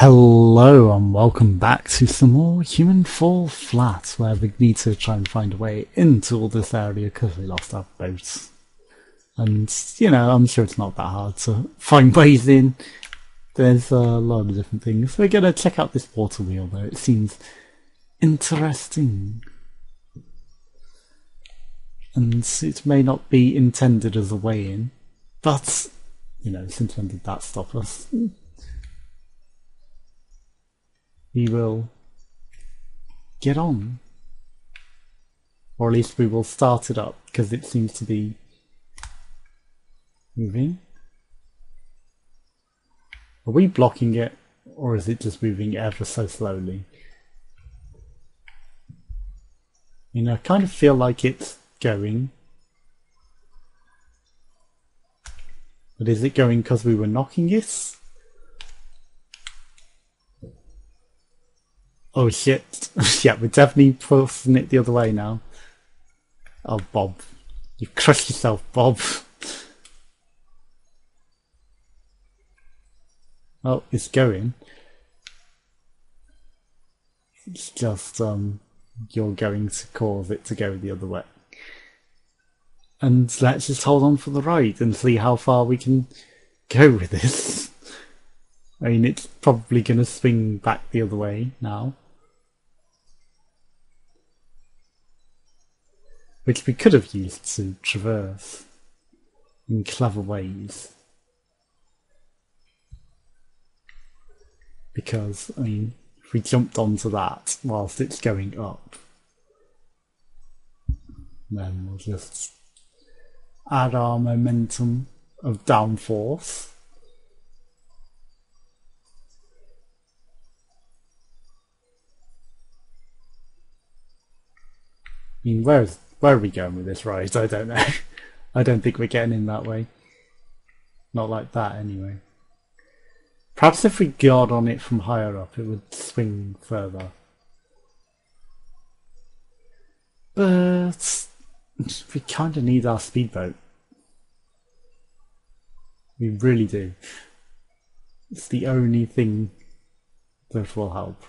Hello and welcome back to some more Human Fall Flat, where we need to try and find a way into all this area because we lost our boat. And, I'm sure it's not that hard to find ways in. There's a lot of different things. We're going to check out this water wheel though, it seems interesting. And it may not be intended as a way in, but, since when did that stop us? We will get on. Or at least we will start it up, because it seems to be moving. Are we blocking it, or is it just moving ever so slowly? I kind of feel like it's going. But is it going because we were knocking it? Oh shit. Yeah, we're definitely forcing it the other way now. Oh, Bob. You've crushed yourself, Bob. Oh, it's going. It's just, you're going to cause it to go the other way. And let's just hold on for the ride and see how far we can go with this. I mean, it's probably going to swing back the other way now. Which we could have used to traverse in clever ways. Because, if we jumped onto that whilst it's going up, then we'll just add our momentum of downforce. Where are we going with this ride? I don't know. I don't think we're getting in that way. Not like that, anyway. Perhaps if we got on it from higher up, it would swing further. But we kind of need our speedboat. We really do. It's the only thing that will help.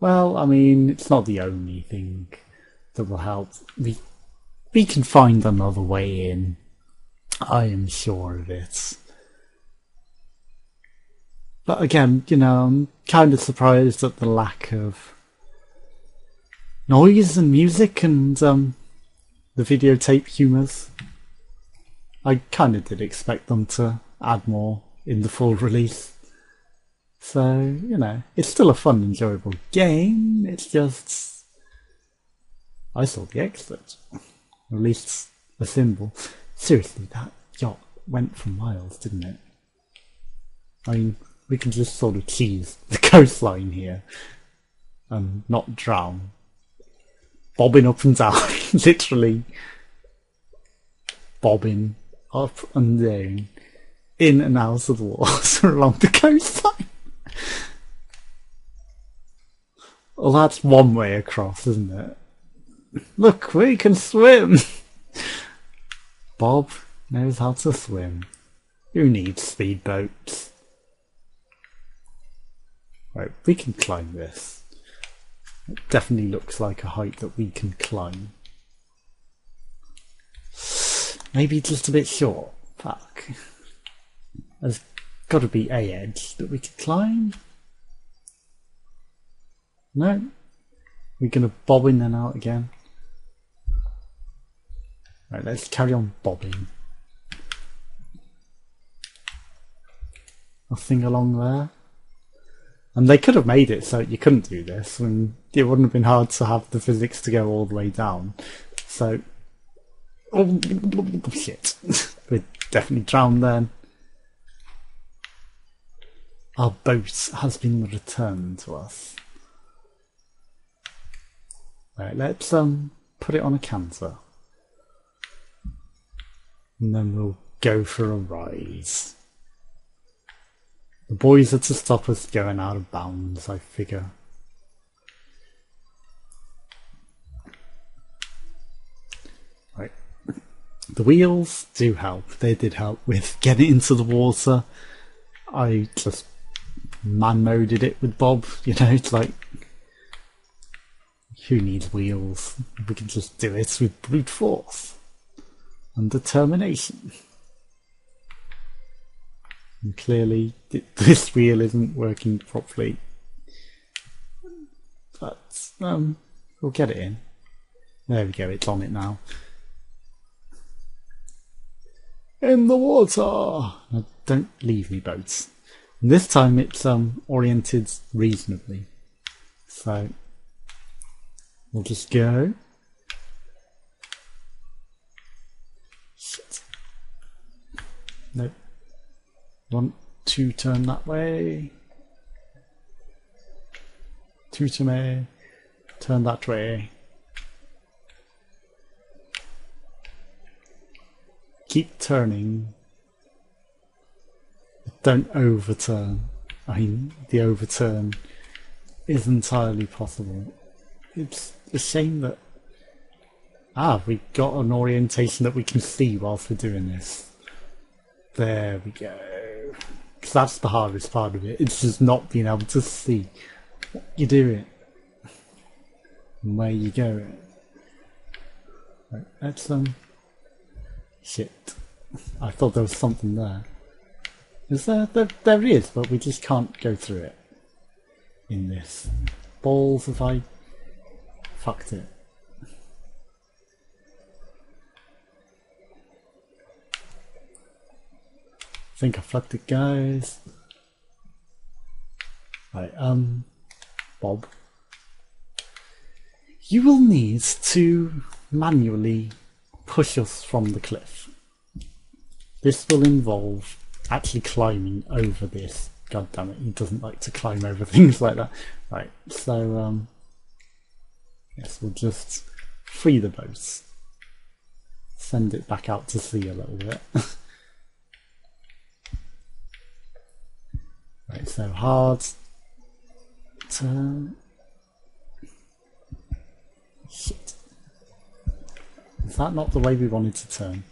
Well, it's not the only thing that will help. We can find another way in. I am sure of it. But again, I'm kind of surprised at the lack of noise and music and the videotape humours. I kind of did expect them to add more in the full release. So, it's still a fun, enjoyable game. It's just, I saw the exit. At least a symbol. Seriously, that yacht went for miles, didn't it? We can just sort of cheese the coastline here and not drown. Bobbing up and down, literally bobbing up and down, in and out of the water along the coastline. Well, that's one way across, isn't it? Look, we can swim! Bob knows how to swim. Who needs speedboats? Right, we can climb this. It definitely looks like a height that we can climb. Maybe just a bit short. Fuck. There's got to be a edge that we could climb. No? We're going to bob in and out again. Right, let's carry on bobbing. Nothing along there. And they could have made it so you couldn't do this, and it wouldn't have been hard to have the physics to go all the way down. So, oh shit, we're definitely drowned then. Our boat has been returned to us. Right, let's put it on a canter. And then we'll go for a ride. The boys are to stop us going out of bounds, I figure. Right. The wheels do help. They did help with getting into the water. I just man-moded it with Bob, you know, it's like, who needs wheels? We can just do it with brute force and determination. And clearly this wheel isn't working properly, but we'll get it in. There we go, it's on it now. In the water! Now, don't leave me, boats. And this time it's oriented reasonably, so we'll just go. Shit. Nope. Want to turn that way. Two to me. Turn that way. Keep turning. Don't overturn. I mean, the overturn is entirely possible. It's a shame that we got an orientation that we can see whilst we're doing this. There we go. 'Cause that's the hardest part of it. It's just not being able to see what you're doing and where you're going. Right, let's shit. I thought there was something there. Is there? There is, but we just can't go through it in this. Balls if I fucked it. I think I fucked it, guys. Right, Bob. You will need to manually push us from the cliff. This will involve actually climbing over this. God damn it, he doesn't like to climb over things like that. Right, so yes, we'll just free the boat. Send it back out to sea a little bit. Right, so hard turn. Shit. Is that not the way we wanted to turn?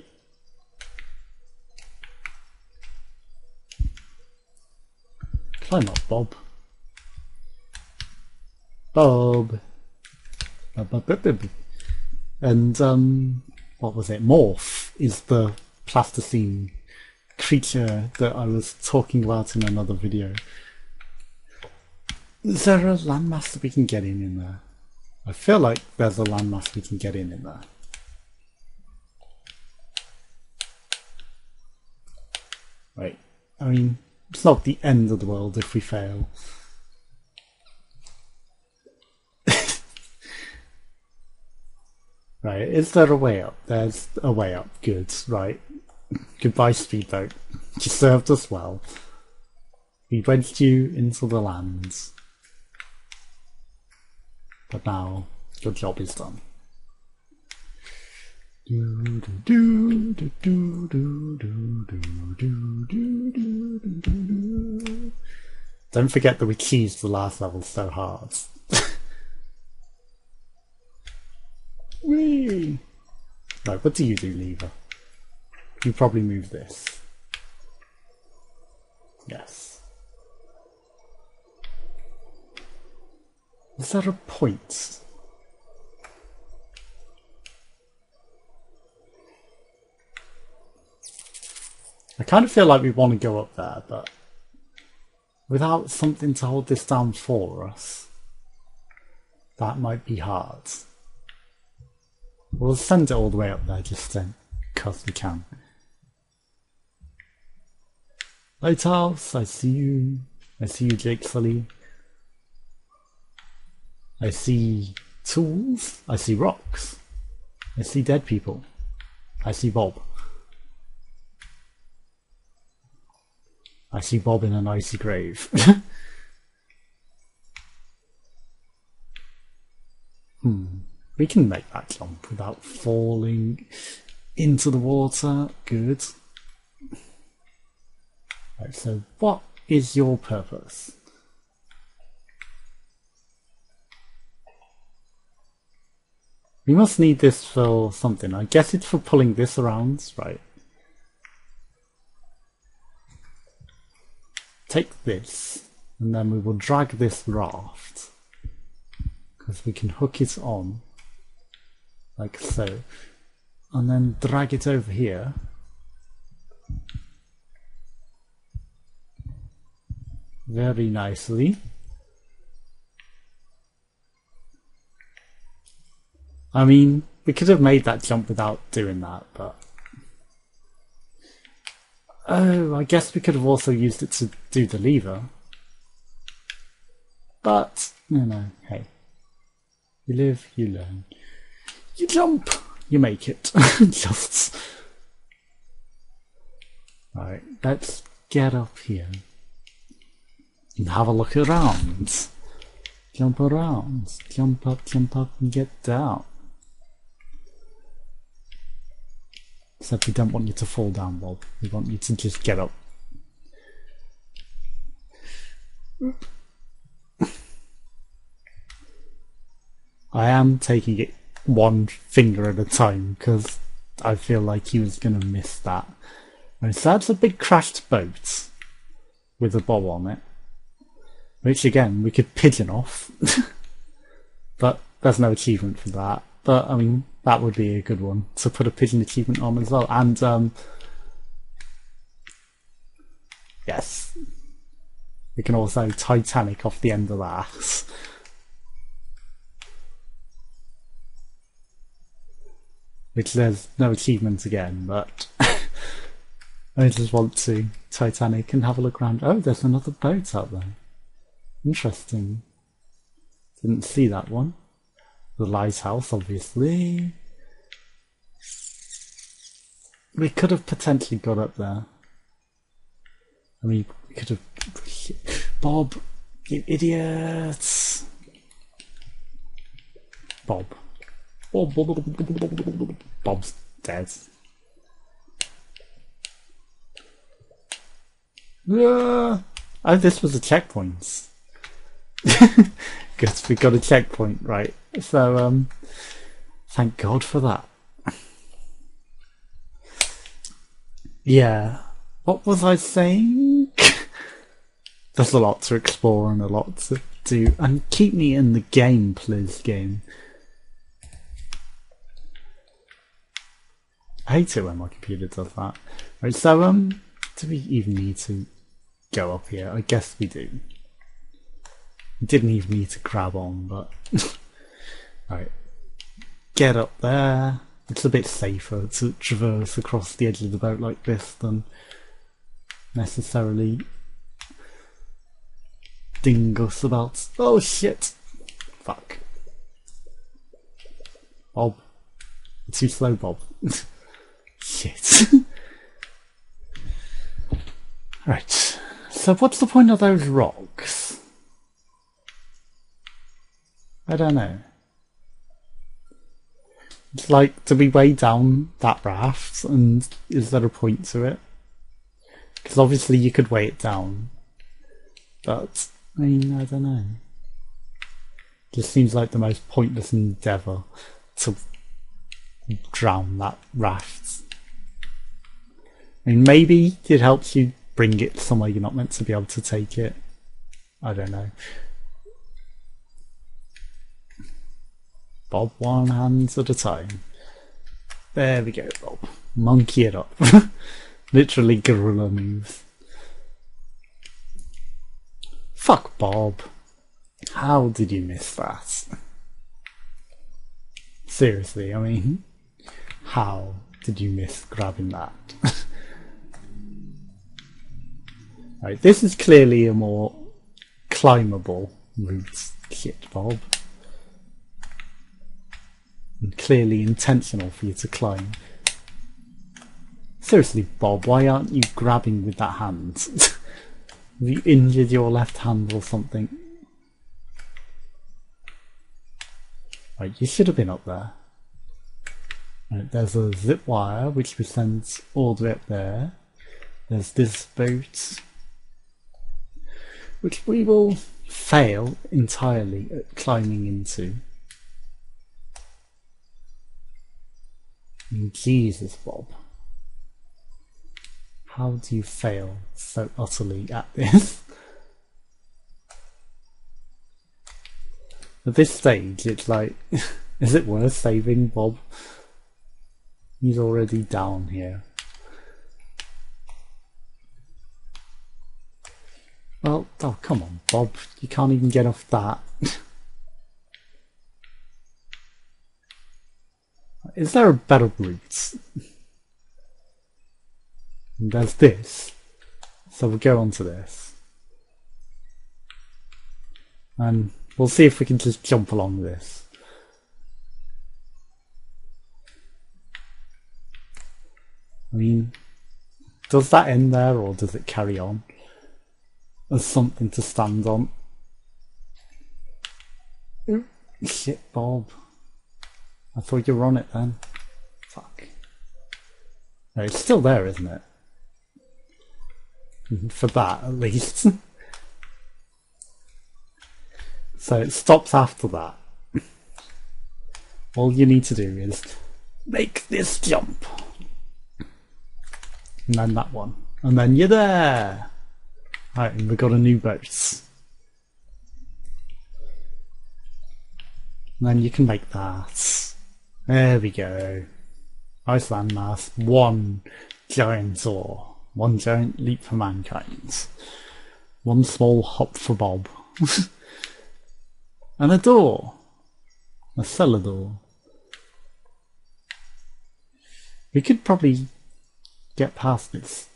Climb up, Bob. Bob. And what was it? Morph is the plasticine creature that I was talking about in another video. Is there a landmass that we can get in there? I feel like there's a landmass we can get in there. Right, I mean, it's not the end of the world if we fail. Right, is there a way up? There's a way up, good, right. Goodbye speedboat, you served us well. We wedged you into the lands. But now, your job is done. Don't forget that we cheesed the last level so hard. Whee! Right, what do you do, Lever? You probably move this. Yes. Is there a point? I kind of feel like we want to go up there, but without something to hold this down for us, that might be hard. We'll send it all the way up there just then, because we can. Lighthouse, I see you. I see you, Jake Sully. I see tools. I see rocks. I see dead people. I see Bob. I see Bob in an icy grave. We can make that jump without falling into the water. Good. Right, so what is your purpose? We must need this for something. I guess it's for pulling this around, right? take this, and then we will drag this raft, because we can hook it on, like so, and then drag it over here. Very nicely. I mean, we could have made that jump without doing that, but... Oh, I guess we could have also used it to do the lever. But, you know, hey. You live, you learn. You jump, you make it. Just... Right, let's get up here. And have a look around. Jump around. Jump up, and get down. Except we don't want you to fall down, Bob. We want you to just get up. I am taking it one finger at a time because I feel like he was going to miss that. Right, so that's a big crashed boat with a bob on it. Which again, we could pigeon off. But there's no achievement for that. But I mean, that would be a good one to put a pigeon achievement on as well. And yes, we can also Titanic off the end of that. Which there's no achievement again, but I just want to Titanic and have a look around. Oh, there's another boat out there. Interesting. Didn't see that one. The lighthouse, obviously. We could have potentially got up there. I mean, we could have... Bob, you idiots! Bob. Bob's dead. Oh, this was a checkpoint. Good, we got a checkpoint, right. So, thank God for that. Yeah. What was I saying? There's a lot to explore and a lot to do. And keep me in the game, please, game. I hate it when my computer does that. Right, so, do we even need to go up here? I guess we do. We didn't even need to grab on, but... Right. Get up there. It's a bit safer to traverse across the edge of the boat like this than necessarily dingus about... Oh shit! Fuck. Bob. You're too slow, Bob. Shit. Right. So what's the point of those rocks? I don't know. It's like, do we weigh down that raft, and is there a point to it? Because obviously you could weigh it down, but I mean, I don't know. It just seems like the most pointless endeavour to drown that raft. I mean, maybe it helps you bring it somewhere you're not meant to be able to take it. I don't know. Bob, one hand at a time. There we go, Bob. Monkey it up. Literally gorilla moves. Fuck Bob. How did you miss that? Seriously, I mean, how did you miss grabbing that? Right, this is clearly a more climbable route. Shit, Bob. And clearly intentional for you to climb. Seriously, Bob, why aren't you grabbing with that hand? Have you injured your left hand or something? Right, you should have been up there. Right, there's a zip wire which we send all the way up there. There's this boat, which we will fail entirely at climbing into. Jesus, Bob. How do you fail so utterly at this? At this stage, it's like, is it worth saving Bob? He's already down here. Well, oh come on, Bob. You can't even get off that. Is there a better route? And there's this. So we'll go on to this. And we'll see if we can just jump along this. I mean, does that end there or does it carry on? As something to stand on. Ooh, shit, Bob. I thought you were on it then. Fuck. No, it's still there, isn't it? For that, at least. So it stops after that. All you need to do is make this jump. And then that one. And then you're there! Right, and we've got a new boat. And then you can make that. There we go. Nice landmass. One giant oar. One giant leap for mankind. One small hop for Bob. And a door. A cellar door. We could probably get past this.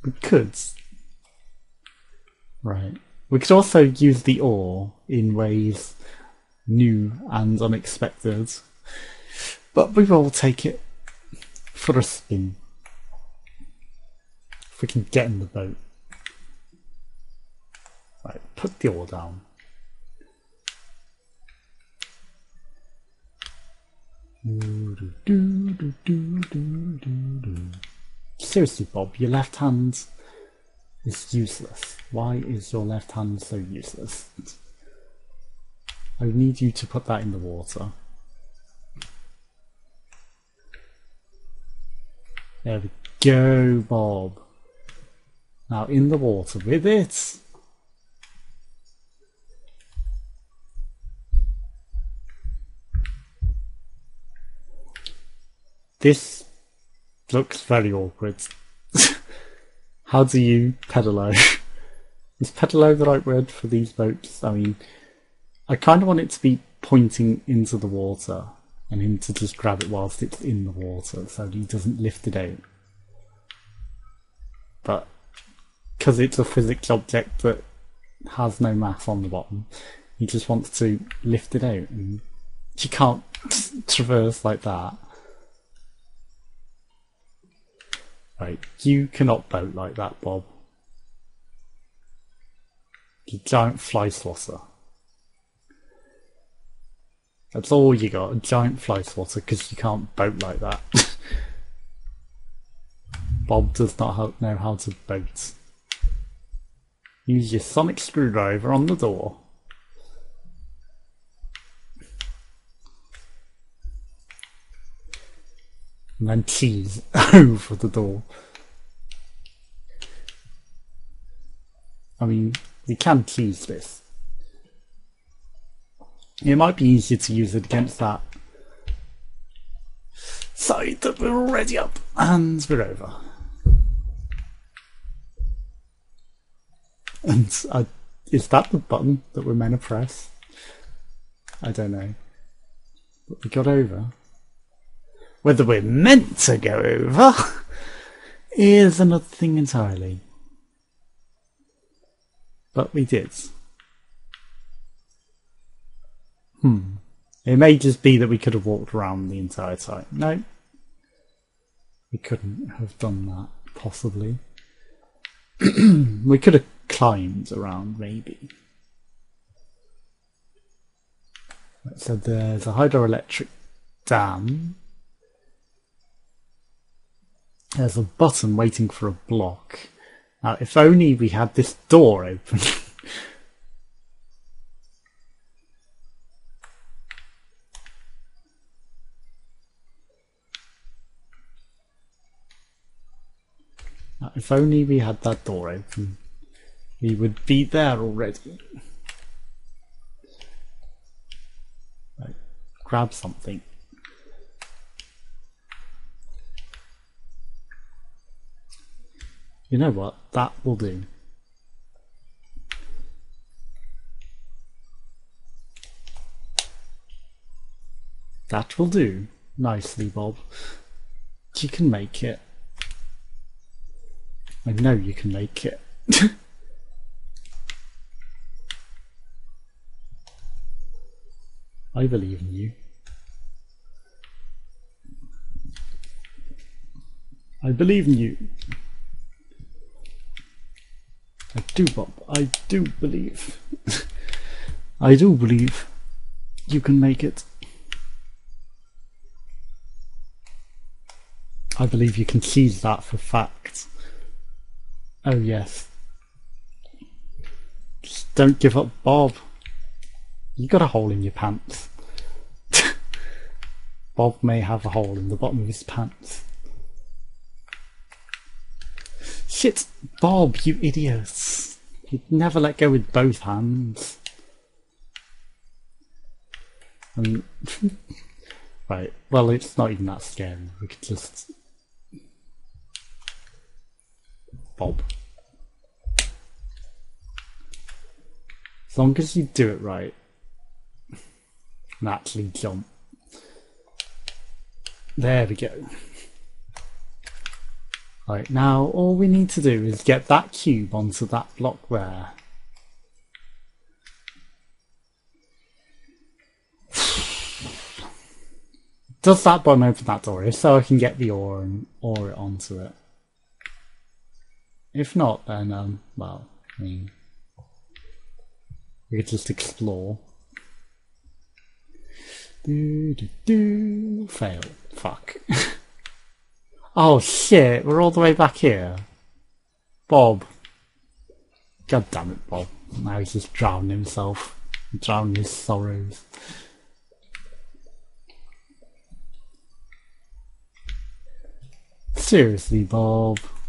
We could. Right. We could also use the oar in ways new and unexpected. But we will take it for a spin. If we can get in the boat. Right, put the oar down. Seriously, Bob, your left hand is useless. Why is your left hand so useless? I need you to put that in the water. There we go, Bob. Now in the water with it. This looks very awkward. How do you pedalo? Is pedalo the right word for these boats? I mean, I kind of want it to be pointing into the water and him to just grab it whilst it's in the water so that he doesn't lift it out. But because it's a physics object that has no mass on the bottom, he just wants to lift it out, and you can't traverse like that. Right, you cannot boat like that, Bob. You giant fly swatter. That's all you got, a giant fly swatter, because you can't boat like that. Bob does not know how to boat. Use your sonic screwdriver on the door. And then cheese over the door. I mean, you can cheese this. It might be easier to use it against that side that we're already up, and we're over. And is that the button that we're meant to press? I don't know. But we got over. Whether we're meant to go over is another thing entirely. But we did. It may just be that we could have walked around the entire time. No. We couldn't have done that, possibly. We could have climbed around, maybe. So there's a hydroelectric dam. There's a button waiting for a block. Now, if only we had this door open. If only we had that door open, we would be there already. Right, grab something. You know what? That will do. That will do. Nicely, Bob. You can make it. I know you can make it. I believe in you. I believe in you. I do, Bob. I do believe. I do believe you can make it. I believe you can seize that for fact. Oh yes. Just don't give up, Bob. You got a hole in your pants. Bob may have a hole in the bottom of his pants. Shit, Bob, you idiots. You'd never let go with both hands. Right, well, it's not even that scary. We could just... Bob. As long as you do it right and actually jump. There we go. Right, now all we need to do is get that cube onto that block there. Does that button open that door? If so, I can get the ore and ore it onto it. If not, then, well, I mean, we could just explore. Fail. Fuck. Oh shit, we're all the way back here. Bob. God damn it, Bob. Now he's just drowning himself. Drowning his sorrows. Seriously, Bob.